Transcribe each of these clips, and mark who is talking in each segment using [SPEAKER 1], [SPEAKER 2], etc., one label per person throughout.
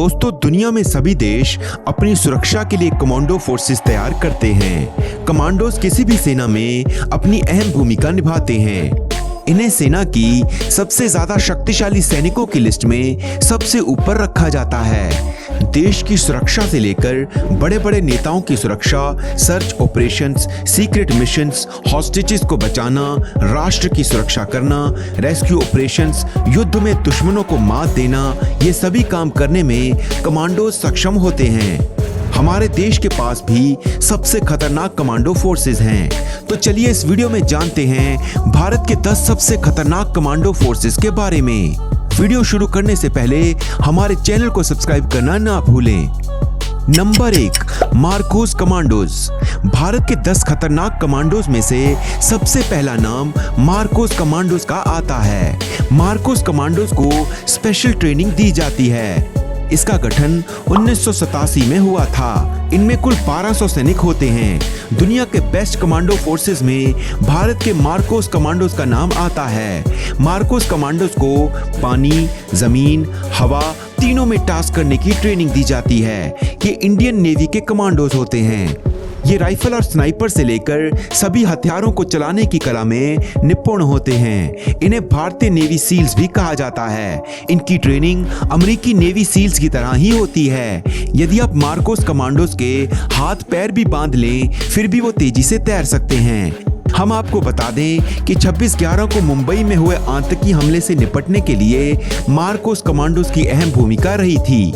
[SPEAKER 1] दोस्तों, दुनिया में सभी देश अपनी सुरक्षा के लिए कमांडो फोर्सेस तैयार करते हैं। कमांडोज किसी भी सेना में अपनी अहम भूमिका निभाते हैं। इन्हें सेना की सबसे ज्यादा शक्तिशाली सैनिकों की लिस्ट में सबसे ऊपर रखा जाता है। देश की सुरक्षा से लेकर बड़े बड़े नेताओं की सुरक्षा, search operations, secret missions, hostages को बचाना, राष्ट्र की सुरक्षा करना, रेस्क्यू ऑपरेशंस, युद्ध में दुश्मनों को मात देना, ये सभी काम करने में कमांडो सक्षम होते हैं। हमारे देश के पास भी सबसे खतरनाक कमांडो फोर्सेस हैं। तो चलिए इस वीडियो में जानते हैं भारत के 10 सबसे खतरनाक कमांडो फोर्सेस के बारे में। वीडियो शुरू करने से पहले हमारे चैनल को सब्सक्राइब करना ना भूलें। Number 1, Marcos commandos. भारत के 10 खतरनाक कमांडोज में से सबसे पहला नाम मार्कोस कमांडोज का आता है। मार्कोस कमांडोज को स्पेशल ट्रेनिंग दी जाती है। इसका गठन 1987 में हुआ था। इनमें कुल 1200 सैनिक होते हैं। दुनिया के बेस्ट कमांडो फोर्सेस में भारत के मार्कोस कमांडोज का नाम आता है। मार्कोस कमांडोज को पानी, जमीन, हवा तीनों में टास्क करने की ट्रेनिंग दी जाती है। ये इंडियन नेवी के कमांडोज होते हैं। ये राइफल और स्नाइपर से लेकर सभी हथियारों को चलाने की कला में निपुण होते हैं। इन्हें भारतीय नेवी सील्स भी कहा जाता है। इनकी ट्रेनिंग अमेरिकी नेवी सील्स की तरह ही होती है। यदि आप मार्कोस कमांडोज के हाथ पैर भी बांध लें, फिर भी वो तेजी से तैर सकते हैं। हम आपको बता दें कि 26/11 को मुंबई में हुए आतंकी हमले से निपटने के लिए मार्कोस कमांडोज की अहम भूमिका रही थी।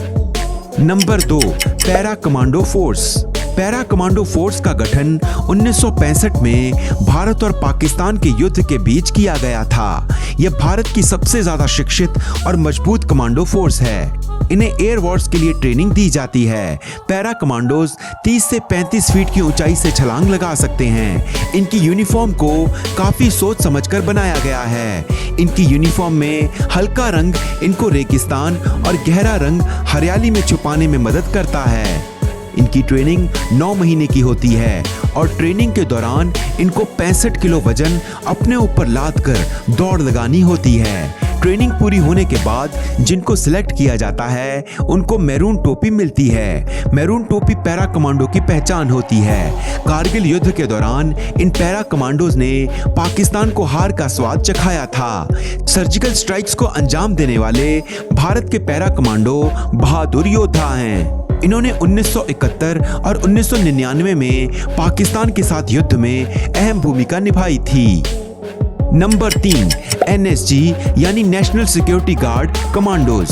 [SPEAKER 1] Number 2, para commando force. Para commando force का गठन 1965 में भारत और पाकिस्तान के युद्ध के बीच किया गया था। यह भारत की सबसे ज्यादा शिक्षित और मजबूत कमांडो फोर्स है। इन्हें एयर वॉर्स के लिए ट्रेनिंग दी जाती है। पैरा कमांडोज 30 से 35 फीट की ऊंचाई से छलांग लगा सकते हैं। इनकी यूनिफॉर्म को काफी सोच समझकर बनाया गया है। इनकी यूनिफॉर्म में हल्का रंग इनको रेगिस्तान और गहरा रंग हरियाली में छुपाने में मदद करता है। इनकी ट्रेनिंग 9 महीने की होती है और ट्रेनिंग के दौरान इनको 65 किलो वजन अपने ऊपर लाद कर दौड़ लगानी होती है। ट्रेनिंग पूरी होने के बाद जिनको सिलेक्ट किया जाता है उनको मैरून टोपी मिलती है। मैरून टोपी पैरा कमांडो की पहचान होती है। कारगिल युद्ध के दौरान इन पैरा कमांडोज ने पाकिस्तान को हार का स्वाद चखाया था। सर्जिकल स्ट्राइक्स को अंजाम देने वाले भारत के पैरा कमांडो बहादुर योद्धा हैं। इन्होंने 1971 और 1999 में पाकिस्तान के साथ युद्ध में अहम भूमिका निभाई थी। नंबर 3, एनएसजी यानी national security guard commandos.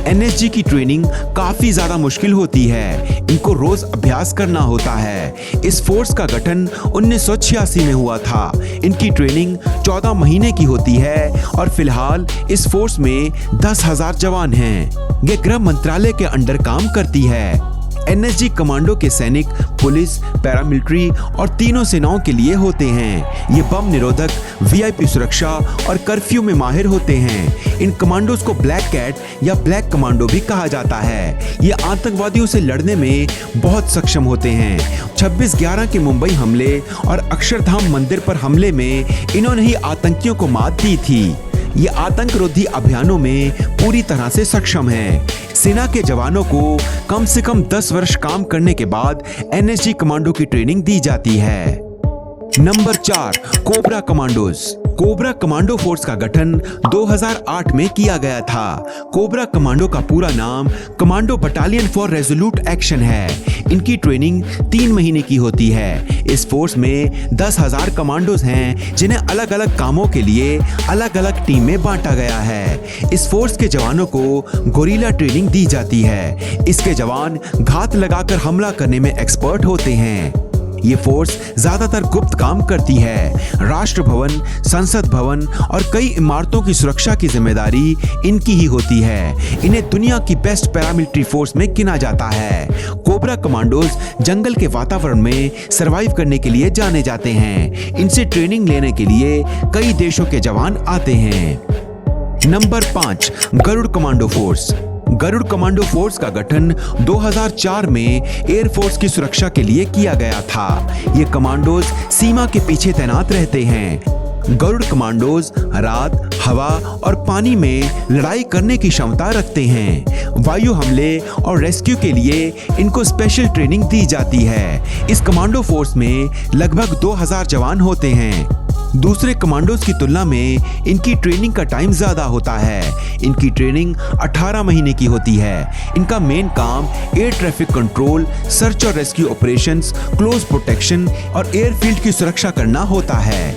[SPEAKER 1] NSG की ट्रेनिंग काफी ज्यादा मुश्किल होती है। इनको रोज अभ्यास करना होता है। इस फोर्स का गठन 1986 में हुआ था। इनकी ट्रेनिंग 14 महीने की होती है और फिलहाल इस फोर्स में 10,000 जवान हैं। ये गृह मंत्रालय के अंडर काम करती है। एनएसजी कमांडो के सैनिक पुलिस, पैरामिलिट्री और तीनों सेनाओं के लिए होते हैं। ये बम निरोधक, वीआईपी सुरक्षा और कर्फ्यू में माहिर होते हैं। इन कमांडोज को ब्लैक कैट या ब्लैक कमांडो भी कहा जाता है। ये आतंकवादियों से लड़ने में बहुत सक्षम होते हैं। 26/11 के मुंबई हमले और अक्षरधाम मंदिर पर हमले में इन्होंने ही आतंकियों को मात दी थी। ये आतंकरोधी अभियानों में पूरी तरह से सक्षम है। सेना के जवानों को कम से कम 10 वर्ष काम करने के बाद एनएसजी कमांडो की ट्रेनिंग दी जाती है। Number 4, cobra commandos. Cobra commando force का गठन 2008 में किया गया था। कोबरा कमांडो का पूरा नाम commando battalion for resolute action है। इनकी ट्रेनिंग 3 महीने की होती है। इस फोर्स में 10,000 कमांडोज हैं जिन्हें अलग अलग कामों के लिए अलग अलग टीम में बांटा गया है। इस फोर्स के जवानों को गोरिल्ला ट्रेनिंग दी जाती है। इसके जवान घात लगाकर हमला करने में एक्सपर्ट होते हैं। ये फोर्स ज्यादातर गुप्त काम करती है। राष्ट्र भवन, संसद भवन और कई इमारतों की सुरक्षा की जिम्मेदारी इनकी ही होती है। इन्हें दुनिया की बेस्ट पैरामिलिट्री फोर्स में गिना जाता है। कोबरा कमांडोज जंगल के वातावरण में सरवाइव करने के लिए जाने जाते हैं। इनसे ट्रेनिंग लेने के लिए कई देशों के जवान आते हैं। Number 5, Garud commando force. Garud commando force का गठन 2004 में एयरफोर्स की सुरक्षा के लिए किया गया था। ये कमांडोज सीमा के पीछे तैनात रहते हैं। गरुड़ कमांडोज रात, हवा और पानी में लड़ाई करने की क्षमता रखते हैं। वायु हमले और रेस्क्यू के लिए इनको स्पेशल ट्रेनिंग दी जाती है। इस कमांडो फोर्स में लगभग 2000 जवान होते हैं। दूसरे कमांडोज की तुलना में इनकी ट्रेनिंग का टाइम ज्यादा होता है। इनकी ट्रेनिंग 18 महीने की होती है। इनका मेन काम एयर ट्रैफिक कंट्रोल, सर्च और रेस्क्यू ऑपरेशंस, क्लोज प्रोटेक्शन और एयरफील्ड की सुरक्षा करना होता है।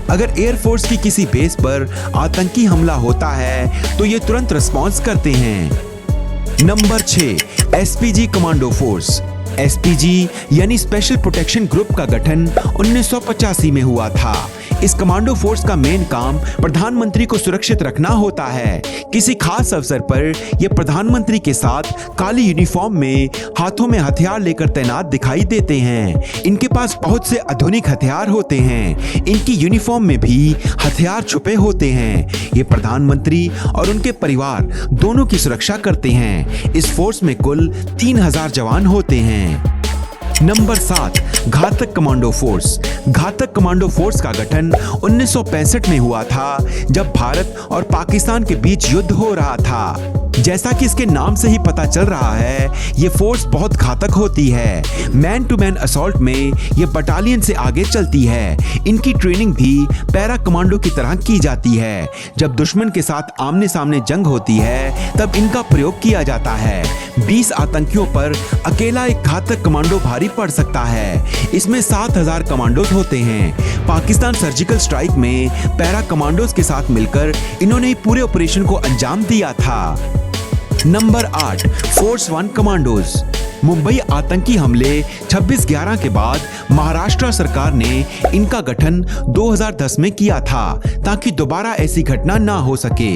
[SPEAKER 1] अगर एयरफोर्स की किसी बेस पर आतंकी हमला होता है तो ये तुरंत रिस्पॉन्स करते हैं। Number 6, SPG commando force. SPG यानी स्पेशल प्रोटेक्शन ग्रुप का गठन 1985 में हुआ था। इस कमांडो फोर्स का मेन काम प्रधानमंत्री को सुरक्षित रखना होता है। किसी खास अवसर पर ये प्रधानमंत्री के साथ काली यूनिफॉर्म में हाथों में हथियार लेकर तैनात दिखाई देते हैं। इनके पास बहुत से आधुनिक हथियार होते हैं। इनकी यूनिफॉर्म में भी हथियार छुपे होते हैं। ये प्रधानमंत्री और उनके परिवार दोनों की सुरक्षा करते हैं। इस फोर्स में कुल 3000 जवान होते हैं। नंबर 7, घातक कमांडो फोर्स। घातक कमांडो फोर्स का गठन 1965 में हुआ था, जब भारत और पाकिस्तान के बीच युद्ध हो रहा था। जैसा कि इसके नाम से ही पता चल रहा है, ये फोर्स बहुत घातक होती है। मैन टू मैन असॉल्ट में ये बटालियन से आगे चलती है। इनकी ट्रेनिंग भी पैरा कमांडो की तरह की जाती है। जब दुश्मन के साथ आमने सामने जंग होती है तब इनका प्रयोग किया जाता है। 20 आतंकियों पर अकेला एक घातक कमांडो भारी पड़ सकता है। इसमें 7000 कमांडोज होते हैं। पाकिस्तान सर्जिकल स्ट्राइक में पैरा कमांडोज के साथ मिलकर इन्होंने पूरे ऑपरेशन को अंजाम दिया था। Number 8, force 1 commandos. मुंबई आतंकी हमले 26/11 के बाद महाराष्ट्र सरकार ने इनका गठन 2010 में किया था, ताकि दोबारा ऐसी घटना ना हो सके।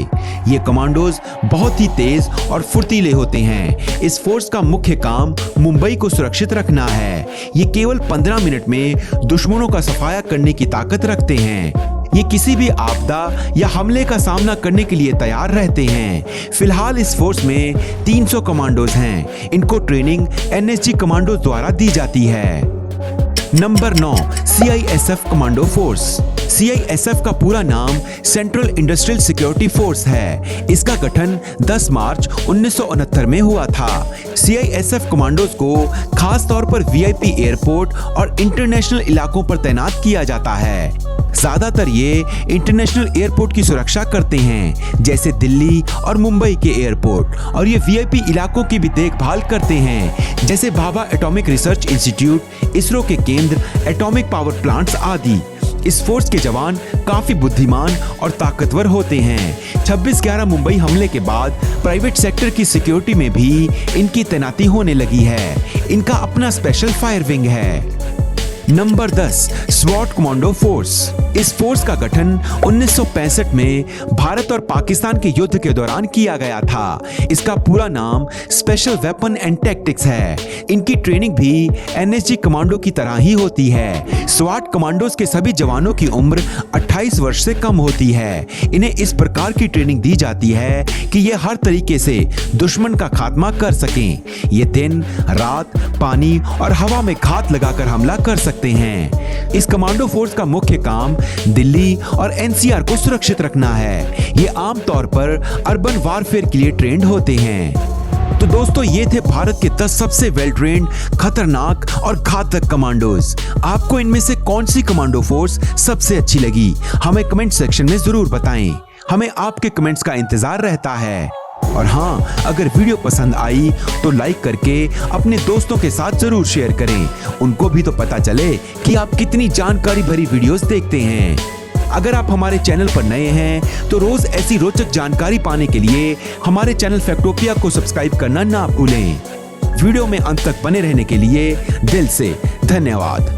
[SPEAKER 1] ये कमांडोज बहुत ही तेज और फुर्तीले होते हैं। इस फोर्स का मुख्य काम मुंबई को सुरक्षित रखना है। ये केवल 15 मिनट में दुश्मनों का सफाया करने की ताकत रखते हैं। ये किसी भी आपदा या हमले का सामना करने के लिए तैयार रहते हैं। फिलहाल इस फोर्स में 300 कमांडोज हैं। इनको ट्रेनिंग एनएसजी कमांडोज द्वारा दी जाती है। Number 9, CISF commando force. CISF का पूरा नाम सेंट्रल इंडस्ट्रियल सिक्योरिटी फोर्स है। इसका गठन 10 मार्च 1969 में हुआ था। सीआईएसएफ कमांडोज को खास तौर पर वीआईपी एयरपोर्ट और इंटरनेशनल इलाकों पर तैनात किया जाता है। ज्यादातर ये इंटरनेशनल एयरपोर्ट की सुरक्षा करते हैं, जैसे दिल्ली और मुंबई के एयरपोर्ट, और ये वीआईपी इलाकों की भी देखभाल करते हैं, जैसे Bhabha atomic research institute, ISRO के केंद्र, एटॉमिक पावर प्लांट्स आदि। इस फोर्स के जवान काफी बुद्धिमान और ताकतवर होते हैं। 26/11 मुंबई हमले के बाद प्राइवेट सेक्टर की सिक्योरिटी में भी इनकी तैनाती होने लगी है। इनका अपना स्पेशल फायर विंग है। नंबर 10, स्वॉट कमांडो फोर्स। इस फोर्स का गठन 1965 में भारत और पाकिस्तान के युद्ध के दौरान किया गया था। इसका पूरा नाम स्पेशल वेपन एंड टैक्टिक्स है। इनकी ट्रेनिंग भी एनएसजी कमांडो की तरह ही होती है। स्वॉट कमांडोज के सभी जवानों की उम्र 28 वर्ष से कम होती है। इन्हें इस प्रकार की ट्रेनिंग दी जाती है कि ये हर तरीके से दुश्मन का खात्मा कर सकें। ये दिन, रात, पानी और हवा में घात लगाकर हमला कर सकते हैं। इस कमांडो फोर्स का मुख्य काम दिल्ली और एनसीआर को सुरक्षित रखना है। ये आमतौर पर अर्बन वारफेयर के लिए ट्रेंड होते हैं। तो दोस्तों, ये थे भारत के 10 सबसे वेल ट्रेंड, खतरनाक और घातक कमांडोज। आपको इनमें से कौन सी कमांडो फोर्स सबसे अच्छी लगी, हमें कमेंट सेक्शन में जरूर बताएं। हमें आपके कमेंट्स का इंतजार रहता है। और हाँ, अगर वीडियो पसंद आई तो लाइक करके अपने दोस्तों के साथ जरूर शेयर करें। उनको भी तो पता चले कि आप कितनी जानकारी भरी वीडियोस देखते हैं। अगर आप हमारे चैनल पर नए हैं तो रोज ऐसी रोचक जानकारी पाने के लिए हमारे चैनल फैक्टोपिया को सब्सक्राइब करना ना भूलें। वीडियो में अंत तक बने रहने के लिए दिल से धन्यवाद।